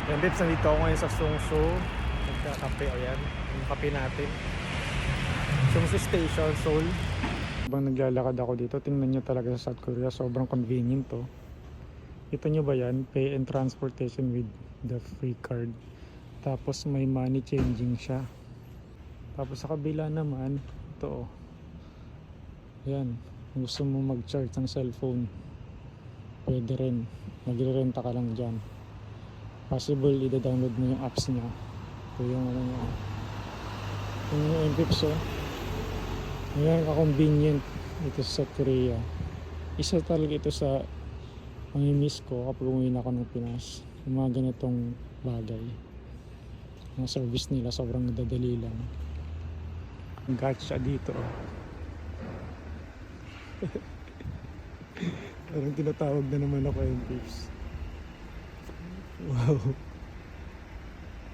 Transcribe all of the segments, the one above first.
Yan Pips, nandito ako ngayon sa Sungsу. Nagkakape, o yan. Yung kape natin. Sungssu Station, Seoul. Habang naglalakad ako dito, tingnan nyo talaga sa South Korea. Sobrang convenient to. Kita nyo ba yan? Pay and transportation with the free card. Tapos may money changing siya. Tapos sa kabila naman, ito oh. Yan. Kung gusto mo mag-charge ng cellphone, pwede rin. Magre-renta ka lang dyan. Possible, i-download mo yung apps niya. Ito yung ano niya. Yung MPIPS oh. Ngayon ka-convenient ito sa South Korea. Isa talaga ito sa mamimiss ko kapag umuwi na ako ng Pinas. Yung mga ganitong bagay. Yung service nila sobrang dadali lang. Ang gacha dito oh. Parang tinatawag na naman ako MPIPS. Wow.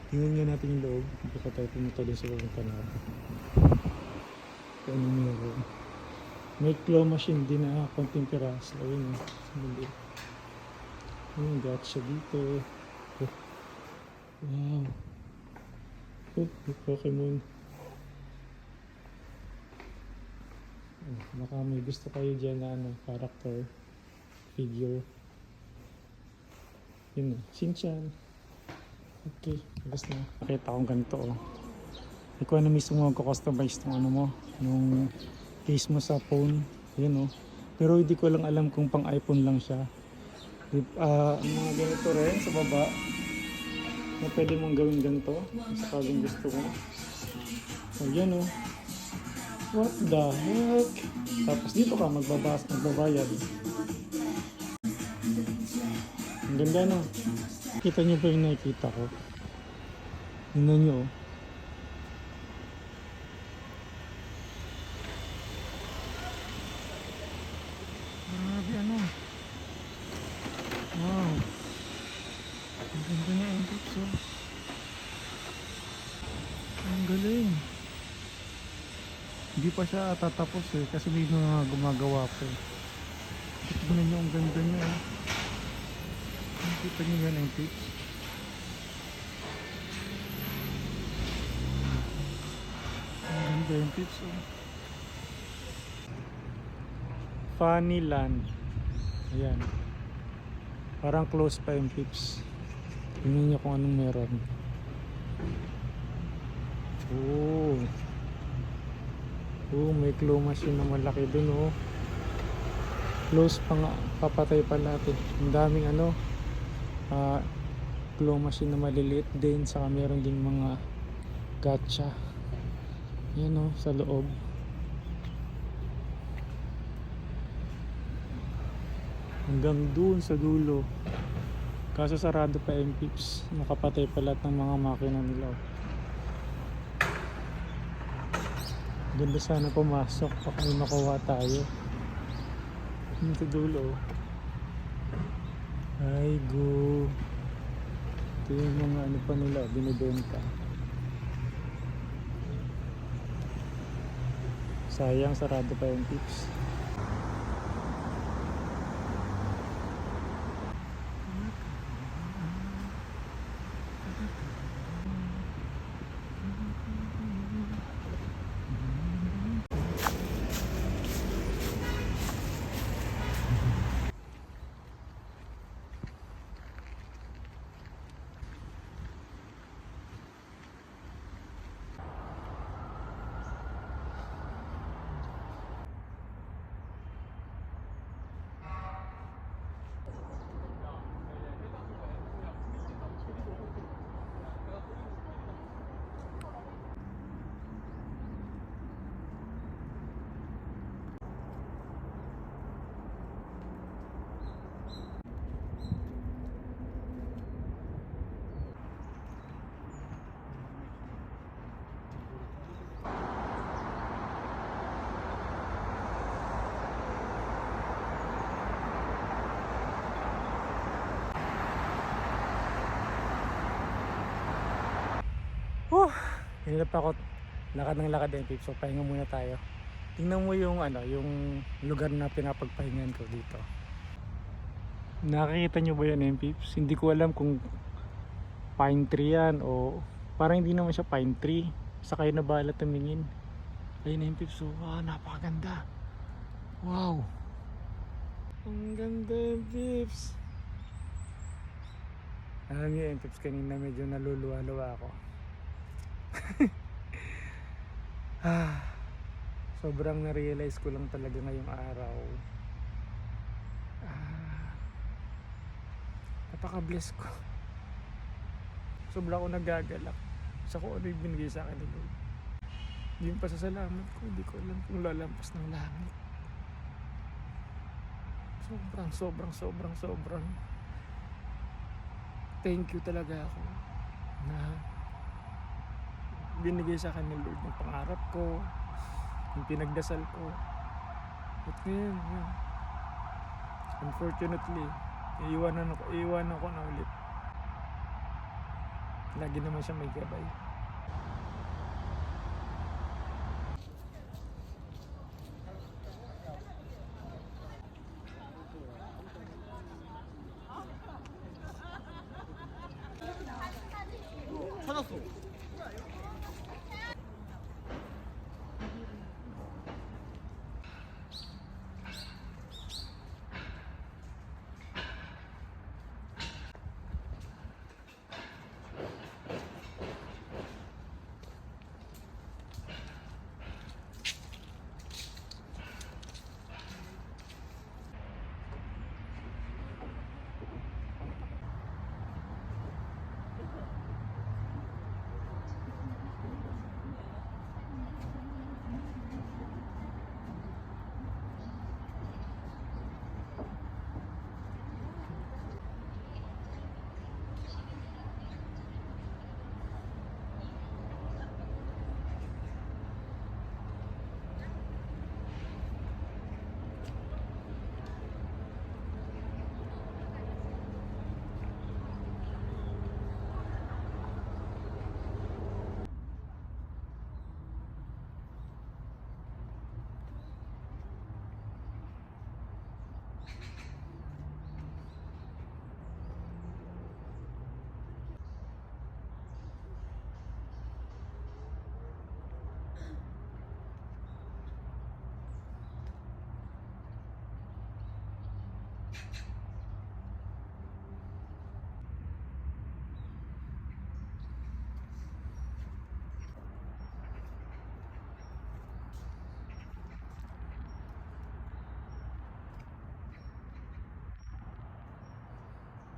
Tingnan nga natin yung loob. Baka tayo pumunta din sa pumunta natin. Ano meron? May claw machine din na konting piraso. Ayun o. Sumali. Ayun, gacha dito. Oh. Wow. Oh, may Pokemon. Oh, baka may gusto kayo dyan na ano, character, figure. Yun o, Shinchan. Okay, alas na. Nakita akong ganito oh. Ikaw na mismo magko-customize ng ano mo, nung case mo sa phone. Yun oh. Pero hindi ko lang alam kung pang iPhone lang siya. Mga ganito rin sa baba. Na pwede mong gawin ganito. Sa kagong gusto mo. So yan oh. What the heck? Tapos dito ka magbabayad. Ang ganda no. Kita nyo ba yung nakikita ko? Tingnan nyo oh. Grabe ano. Wow. Ang ganda niya yung tips oh. Ang galing. Hindi pa siya tatapos eh. Kasi may mga gumagawa pa eh. Tignan nyo ang ganda niya oh. Nakita nyo yan ang tips. Ang ganda yung tips oh. Funnyland. Ayan. Parang close pa yung tips. Tingnan nyo kung anong meron. Oh. Oh, may claw machine na malaki dun oh. Close pa nga. Papatay pa natin. Ang daming ano. Claw machine na maliliit din. Saka meron ding mga gacha. Yan oh, sa loob. Hanggang dun sa dulo. Kaso sarado pa yung MPIPS. Nakapatay pa lahat ng mga makina nila oh. Ganda sana pumasok. Baka may makuha tayo. Yung sa dulo oh. Ay go. Ito yung mga ano pa nila binibenta. Sayang sarado pa yung tips. Hinilap ako lakad ng lakad din, so pahinga muna tayo. Tingnan mo yung ano, yung lugar na pinapagpahingan ko dito. Nakikita nyo ba yan, Pips? Hindi ko alam kung pine tree yan o parang hindi naman siya pine tree. Sa kayo na bahala tumingin. Ayun na yung pips. Wow, napakaganda. Wow. Ang ganda yung pips. Alam niyo yung pips, kanina medyo naluluwa-luwa ako. Sobrang na-realize ko lang talaga ngayong araw. Napaka-bless ko. Sobrang ako nagagalak sa kung ano yung binigay sa akin ni Lord. Yung pasasalamat ko, hindi ko alam kung lalampas ng langit. Sobrang thank you talaga ako na binigay sa akin ni Lord yung pangarap ko, yung pinagdasal ko. At ngayon, yun. Unfortunately, iiwanan ko na ulit. Lagi naman siya may gabay. 찾았어.